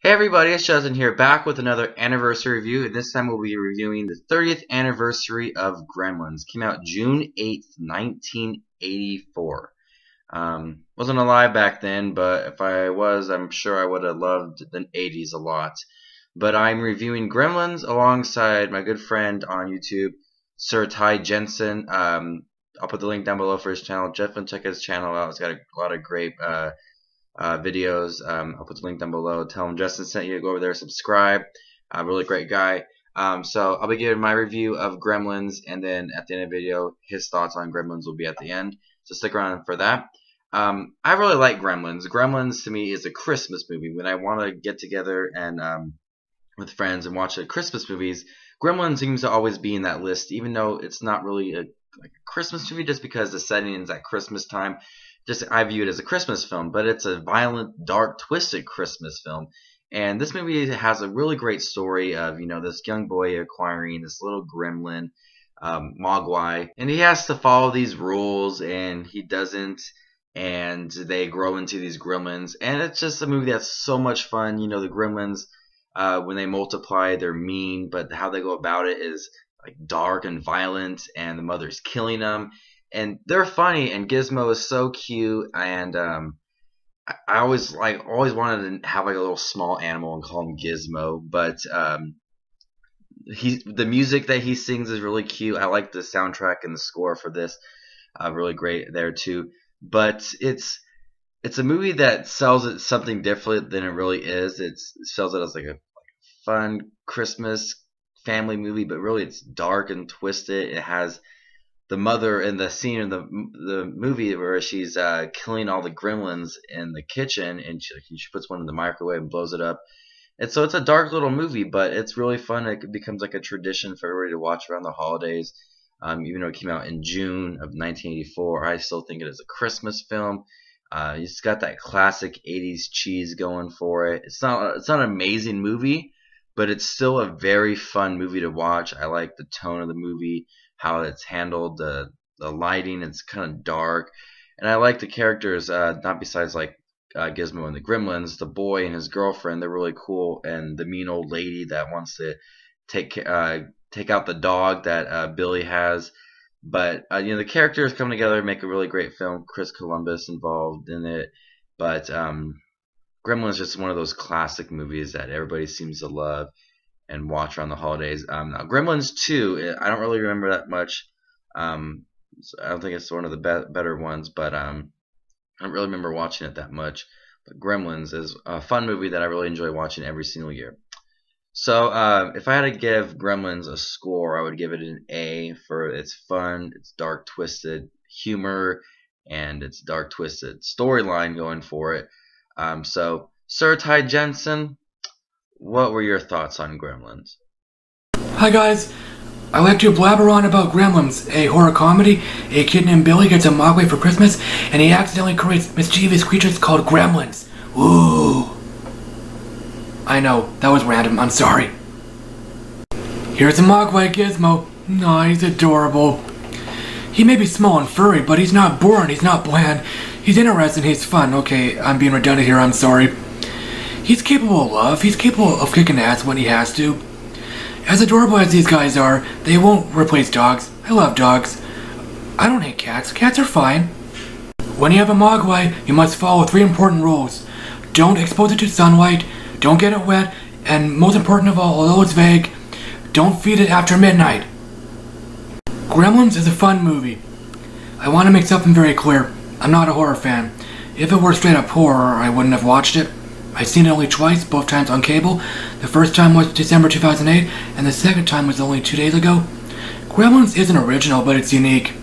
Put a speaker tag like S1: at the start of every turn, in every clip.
S1: Hey everybody, it's Justin here, back with another anniversary review, and this time we'll be reviewing the 30th anniversary of Gremlins. Came out June 8th, 1984. Wasn't alive back then, but if I was, I'm sure I would have loved the 80s a lot. But I'm reviewing Gremlins alongside my good friend on YouTube, SirTyJensen. I'll put the link down below for his channel. Definitely check his channel out. It's got a lot of great videos. I'll put the link down below. Tell him Justin sent you. Go over there, subscribe. Really great guy. So I'll be giving my review of Gremlins, and then at the end of the video, his thoughts on Gremlins will be at the end. So stick around for that. I really like Gremlins. Gremlins to me is a Christmas movie. When I want to get together and with friends and watch Christmas movies, Gremlins seems to always be in that list, even though it's not really like a Christmas movie, just because the setting is at Christmas time. I view it as a Christmas film, but it's a violent, dark, twisted Christmas film. And this movie has a really great story of, this young boy acquiring this little gremlin, Mogwai, and he has to follow these rules, and he doesn't, and they grow into these gremlins. And it's just a movie that's so much fun. The gremlins, when they multiply, they're mean, but how they go about it is like dark and violent, and the mother's killing them. And they're funny, and Gizmo is so cute, and I always wanted to have like a little small animal and call him Gizmo. But the music that he sings is really cute. I like the soundtrack and the score for this, really great there too. But it's a movie that sells it something different than it really is. It sells it as like a fun Christmas family movie, but really it's dark and twisted. It has the mother in the scene in the movie where she's killing all the gremlins in the kitchen, and she puts one in the microwave and blows it up. And so it's a dark little movie, but it's really fun. It becomes like a tradition for everybody to watch around the holidays. Even though it came out in June of 1984, I still think it is a Christmas film. It's got that classic 80s cheese going for it. It's not an amazing movie, but it's still a very fun movie to watch. I like the tone of the movie, how it's handled, the lighting. It's kind of dark, and I like the characters. Not besides like Gizmo and the Gremlins, the boy and his girlfriend, they're really cool, and the mean old lady that wants to take out the dog that Billy has. But the characters come together and make a really great film. Chris Columbus involved in it, but Gremlins is just one of those classic movies that everybody seems to love and watch around the holidays. Now Gremlins 2, I don't really remember that much. So I don't think it's one of the better ones, but I don't really remember watching it that much. But Gremlins is a fun movie that I really enjoy watching every single year. So if I had to give Gremlins a score, I would give it an A for its fun, its dark, twisted humor, and its dark, twisted storyline going for it. So SirTyJensen, what were your thoughts on Gremlins?
S2: Hi guys, I like to blabber on about Gremlins, a horror comedy. A kid named Billy gets a Mogwai for Christmas, and he accidentally creates mischievous creatures called Gremlins. Ooh. I know, that was random, I'm sorry. Here's a Mogwai Gizmo. Aw, he's adorable. He may be small and furry, but he's not boring, he's not bland. He's interesting, he's fun. Okay, I'm being redundant here, I'm sorry. He's capable of love. He's capable of kicking ass when he has to. As adorable as these guys are, they won't replace dogs. I love dogs. I don't hate cats. Cats are fine. When you have a Mogwai, you must follow 3 important rules. Don't expose it to sunlight, don't get it wet, and most important of all, although it's vague, don't feed it after midnight. Gremlins is a fun movie. I want to make something very clear. I'm not a horror fan. If it were straight up horror, I wouldn't have watched it. I've seen it only twice, both times on cable. The first time was December 2008, and the second time was only 2 days ago. Gremlins isn't original, but it's unique.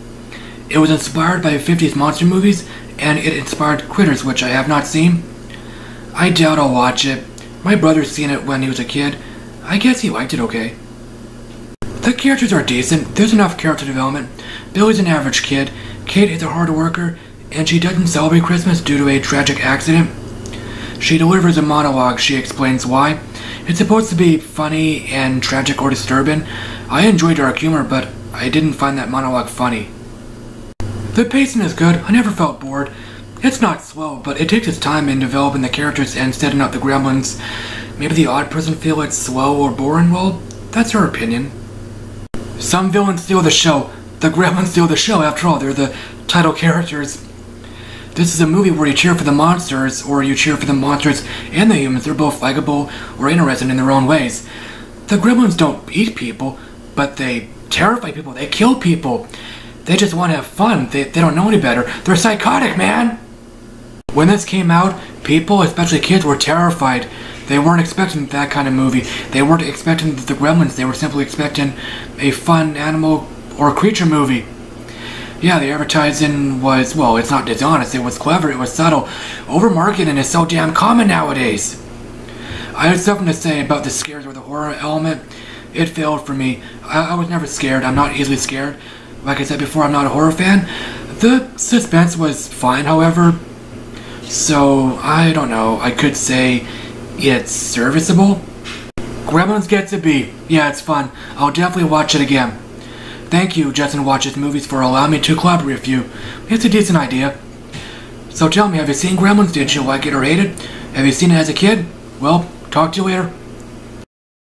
S2: It was inspired by 50s monster movies, and it inspired Critters, which I have not seen. I doubt I'll watch it. My brother's seen it when he was a kid. I guess he liked it okay. The characters are decent. There's enough character development. Billy's an average kid. Kate is a hard worker, and she doesn't celebrate Christmas due to a tragic accident. She delivers a monologue. She explains why. It's supposed to be funny and tragic or disturbing. I enjoy dark humor, but I didn't find that monologue funny. The pacing is good. I never felt bored. It's not slow, but it takes its time in developing the characters and setting up the gremlins. Maybe the odd person feel it's slow or boring. Well, that's her opinion. Some villains steal the show. The gremlins steal the show, after all. They're the title characters. This is a movie where you cheer for the monsters, or you cheer for the monsters and the humans. They're both likable or interesting in their own ways. The gremlins don't eat people, but they terrify people. They kill people. They just want to have fun. They don't know any better. They're psychotic, man! When this came out, people, especially kids, were terrified. They weren't expecting that kind of movie. They weren't expecting the gremlins. They were simply expecting a fun animal or creature movie. Yeah, the advertising was, well, it's not dishonest. It was clever. It was subtle. Over-marketing is so damn common nowadays. I had something to say about the scares or the horror element. It failed for me. I was never scared. I'm not easily scared. Like I said before, I'm not a horror fan. The suspense was fine, however. So, I don't know. I could say it's serviceable. Gremlins gets a B. Yeah, it's fun. I'll definitely watch it again. Thank you, Jensen Watches Movies, for allowing me to collaborate with you. It's a decent idea. So tell me, have you seen Gremlins? Did you like it or hate it? Have you seen it as a kid? Well, talk to you later.